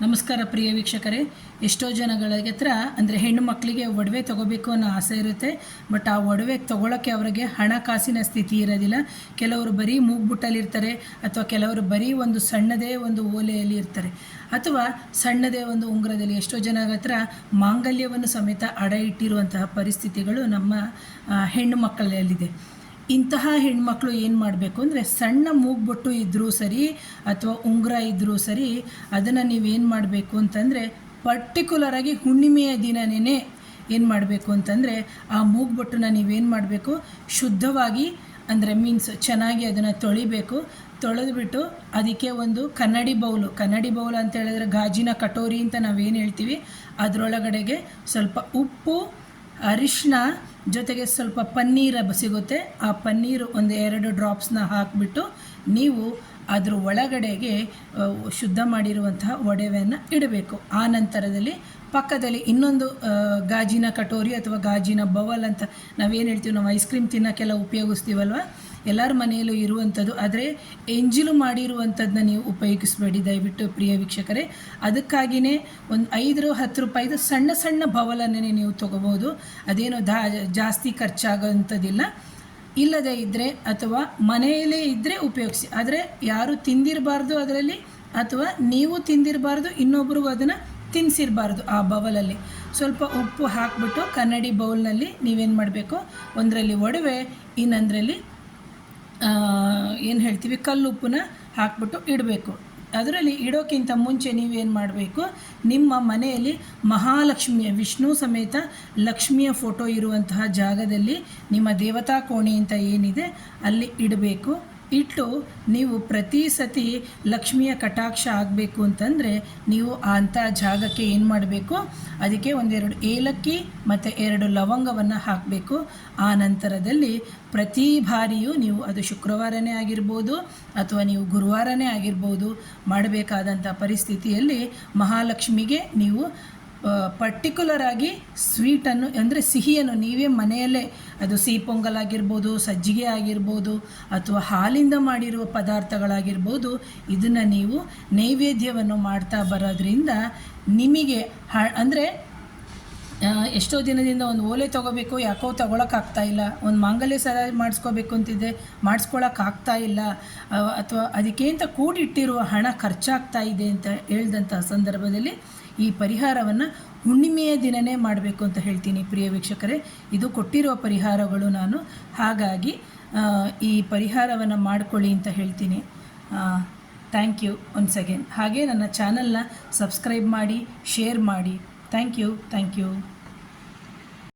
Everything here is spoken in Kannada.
ನಮಸ್ಕಾರ ಪ್ರಿಯ ವೀಕ್ಷಕರೇ. ಎಷ್ಟೋ ಜನಗಳಿಗೆ ಹತ್ರ ಅಂದರೆ ಹೆಣ್ಣು ಮಕ್ಕಳಿಗೆ ಒಡವೆ ತೊಗೋಬೇಕು ಅನ್ನೋ ಆಸೆ ಇರುತ್ತೆ. ಬಟ್ ಆ ಒಡವೆ ತೊಗೊಳಕ್ಕೆ ಅವರಿಗೆ ಹಣಕಾಸಿನ ಸ್ಥಿತಿ ಇರೋದಿಲ್ಲ. ಕೆಲವರು ಬರೀ ಮೂಗ್ಬುಟ್ಟಲ್ಲಿರ್ತಾರೆ, ಅಥವಾ ಕೆಲವರು ಬರೀ ಒಂದು ಸಣ್ಣದೇ ಒಂದು ಓಲೆಯಲ್ಲಿ ಇರ್ತಾರೆ, ಅಥವಾ ಸಣ್ಣದೇ ಒಂದು ಉಂಗುರದಲ್ಲಿ. ಎಷ್ಟೋ ಜನ ಹತ್ರ ಮಾಂಗಲ್ಯವನ್ನು ಸಮೇತ ಅಡ ಇಟ್ಟಿರುವಂತಹ ಪರಿಸ್ಥಿತಿಗಳು ನಮ್ಮ ಹೆಣ್ಣು ಮಕ್ಕಳಲ್ಲಿದೆ. ಇಂತಹ ಹೆಣ್ಮಕ್ಳು ಏನು ಮಾಡಬೇಕು ಅಂದರೆ, ಸಣ್ಣ ಮೂಗ್ಬೊಟ್ಟು ಇದ್ದರೂ ಸರಿ ಅಥವಾ ಉಂಗುರ ಇದ್ದರೂ ಸರಿ, ಅದನ್ನು ನೀವೇನು ಮಾಡಬೇಕು ಅಂತಂದರೆ, ಪರ್ಟಿಕ್ಯುಲರಾಗಿ ಹುಣ್ಣಿಮೆಯ ದಿನವೇ ಏನು ಮಾಡಬೇಕು ಅಂತಂದರೆ, ಆ ಮೂಗ್ಬೊಟ್ಟನ್ನ ನೀವೇನು ಮಾಡಬೇಕು, ಶುದ್ಧವಾಗಿ ಅಂದರೆ ಮೀನ್ಸ್ ಚೆನ್ನಾಗಿ ಅದನ್ನು ತೊಳಿಬೇಕು. ತೊಳೆದುಬಿಟ್ಟು ಅದಕ್ಕೆ ಒಂದು ಕನ್ನಡಿ ಬೌಲ್ ಅಂತ ಹೇಳಿದ್ರೆ ಗಾಜಿನ ಕಟೋರಿ ಅಂತ ನಾವೇನು ಹೇಳ್ತೀವಿ, ಅದರೊಳಗಡೆಗೆ ಸ್ವಲ್ಪ ಉಪ್ಪು, ಅರಿಶಿನ ಜೊತೆಗೆ ಸ್ವಲ್ಪ ಪನ್ನೀರ್ ಸಿಗುತ್ತೆ. ಆ ಪನ್ನೀರು ಒಂದು 2 ಡ್ರಾಪ್ಸ್ನ ಹಾಕಿಬಿಟ್ಟು ನೀವು ಅದ್ರ ಒಳಗಡೆಗೆ ಶುದ್ಧ ಮಾಡಿರುವಂತಹ ಒಡವೆಯನ್ನು ಇಡಬೇಕು. ಆ ನಂತರದಲ್ಲಿ ಪಕ್ಕದಲ್ಲಿ ಇನ್ನೊಂದು ಗಾಜಿನ ಕಟೋರಿ ಅಥವಾ ಗಾಜಿನ ಬೌಲ್ ಅಂತ ನಾವೇನು ಹೇಳ್ತೀವಿ, ನಾವು ಐಸ್ ಕ್ರೀಮ್ ತಿನ್ನೋಕ್ಕೆಲ್ಲ ಉಪಯೋಗಿಸ್ತೀವಲ್ವ, ಎಲ್ಲರ ಮನೆಯಲ್ಲೂ ಇರುವಂಥದ್ದು. ಆದರೆ ಎಂಜಿಲು ಮಾಡಿರುವಂಥದ್ದನ್ನ ನೀವು ಉಪಯೋಗಿಸಬೇಡಿ ದಯವಿಟ್ಟು ಪ್ರಿಯ ವೀಕ್ಷಕರೇ. ಅದಕ್ಕಾಗಿಯೇ ಒಂದು 5-10 ರೂಪಾಯಿದು ಸಣ್ಣ ಸಣ್ಣ ಬೌಲನ್ನೇ ನೀವು ತೊಗೋಬೋದು. ಅದೇನೋ ಜಾಸ್ತಿ ಖರ್ಚಾಗೋಂಥದ್ದಿಲ್ಲ. ಇಲ್ಲದೇ ಇದ್ದರೆ ಅಥವಾ ಮನೆಯಲ್ಲೇ ಇದ್ದರೆ ಉಪಯೋಗಿಸಿ. ಆದರೆ ಯಾರು ತಿಂದಿರಬಾರ್ದು ಅದರಲ್ಲಿ, ಅಥವಾ ನೀವು ತಿಂದಿರಬಾರ್ದು, ಇನ್ನೊಬ್ರಿಗೂ ಅದನ್ನು ತಿನ್ನಿಸಿರಬಾರ್ದು. ಆ ಬೌಲಲ್ಲಿ ಸ್ವಲ್ಪ ಉಪ್ಪು ಹಾಕಿಬಿಟ್ಟು ಕನ್ನಡಿ ಬೌಲ್ನಲ್ಲಿ ನೀವೇನು ಮಾಡಬೇಕು, ಒಂದರಲ್ಲಿ ಒಡವೆ, ಇನ್ನೊಂದರಲ್ಲಿ ಏನು ಹೇಳ್ತೀವಿ ಕಲ್ಲುಪ್ಪನ್ನ ಹಾಕ್ಬಿಟ್ಟು ಇಡಬೇಕು. ಅದರಲ್ಲಿ ಇಡೋಕ್ಕಿಂತ ಮುಂಚೆ ನೀವೇನು ಮಾಡಬೇಕು, ನಿಮ್ಮ ಮನೆಯಲ್ಲಿ ಮಹಾಲಕ್ಷ್ಮಿಯ, ವಿಷ್ಣು ಸಮೇತ ಲಕ್ಷ್ಮಿಯ ಫೋಟೋ ಇರುವಂತಹ ಜಾಗದಲ್ಲಿ ನಿಮ್ಮ ದೇವತಾ ಕೋಣೆ ಅಂತ ಏನಿದೆ ಅಲ್ಲಿ ಇಡಬೇಕು. ಇಟ್ಟು ನೀವು ಪ್ರತಿ ಸತಿ ಲಕ್ಷ್ಮಿಯ ಕಟಾಕ್ಷ ಆಗಬೇಕು ಅಂತಂದರೆ ನೀವು ಅಂಥ ಜಾಗಕ್ಕೆ ಏನು ಮಾಡಬೇಕು, ಅದಕ್ಕೆ 1-2 ಏಲಕ್ಕಿ ಮತ್ತು 2 ಲವಂಗವನ್ನು ಹಾಕಬೇಕು. ಆ ನಂತರದಲ್ಲಿ ಪ್ರತಿ ಬಾರಿಯೂ ನೀವು, ಅದು ಶುಕ್ರವಾರನೇ ಆಗಿರ್ಬೋದು ಅಥವಾ ನೀವು ಗುರುವಾರನೇ ಆಗಿರ್ಬೋದು, ಮಾಡಬೇಕಾದಂಥ ಪರಿಸ್ಥಿತಿಯಲ್ಲಿ ಮಹಾಲಕ್ಷ್ಮಿಗೆ ನೀವು ಪರ್ಟಿಕ್ಯುಲರಾಗಿ ಸ್ವೀಟನ್ನು ಅಂದರೆ ಸಿಹಿಯನ್ನು ನೀವೇ ಮನೆಯಲ್ಲೇ, ಅದು ಸಿಹಿ ಪೊಂಗಲ್ ಆಗಿರ್ಬೋದು, ಸಜ್ಜಿಗೆ ಆಗಿರ್ಬೋದು, ಅಥವಾ ಹಾಲಿಂದ ಮಾಡಿರುವ ಪದಾರ್ಥಗಳಾಗಿರ್ಬೋದು, ಇದನ್ನು ನೀವು ನೈವೇದ್ಯವನ್ನು ಮಾಡ್ತಾ ಬರೋದ್ರಿಂದ ನಿಮಗೆ ಅಂದರೆ ಎಷ್ಟೋ ದಿನದಿಂದ ಒಂದು ಓಲೆ ತೊಗೋಬೇಕು, ಯಾಕೋ ತೊಗೊಳಕ್ಕಾಗ್ತಾಯಿಲ್ಲ, ಒಂದು ಮಾಂಗಲ್ಯ ಸರ ಮಾಡಿಸ್ಕೋಬೇಕು ಅಂತಿದ್ದೆ, ಮಾಡಿಸ್ಕೊಳಕ್ಕಾಗ್ತಾ ಇಲ್ಲ, ಅಥವಾ ಅದಕ್ಕೆ ಅಂತ ಕೂಡಿಟ್ಟಿರುವ ಹಣ ಖರ್ಚಾಗ್ತಾ ಇದೆ ಅಂತ ಹೇಳಿದಂಥ ಸಂದರ್ಭದಲ್ಲಿ ಈ ಪರಿಹಾರವನ್ನು ಹುಣ್ಣಿಮೆಯ ದಿನವೇ ಮಾಡಬೇಕು ಅಂತ ಹೇಳ್ತೀನಿ ಪ್ರಿಯ ವೀಕ್ಷಕರೇ. ಇದು ಕೊಟ್ಟಿರೋ ಪರಿಹಾರಗಳು ನಾನು, ಹಾಗಾಗಿ ಈ ಪರಿಹಾರವನ್ನು ಮಾಡಿಕೊಳ್ಳಿ ಅಂತ ಹೇಳ್ತೀನಿ. Thank you once again. ಹಾಗೆ ನನ್ನ ಚಾನಲ್ನ ಸಬ್ಸ್ಕ್ರೈಬ್ ಮಾಡಿ, ಶೇರ್ ಮಾಡಿ. Thank you.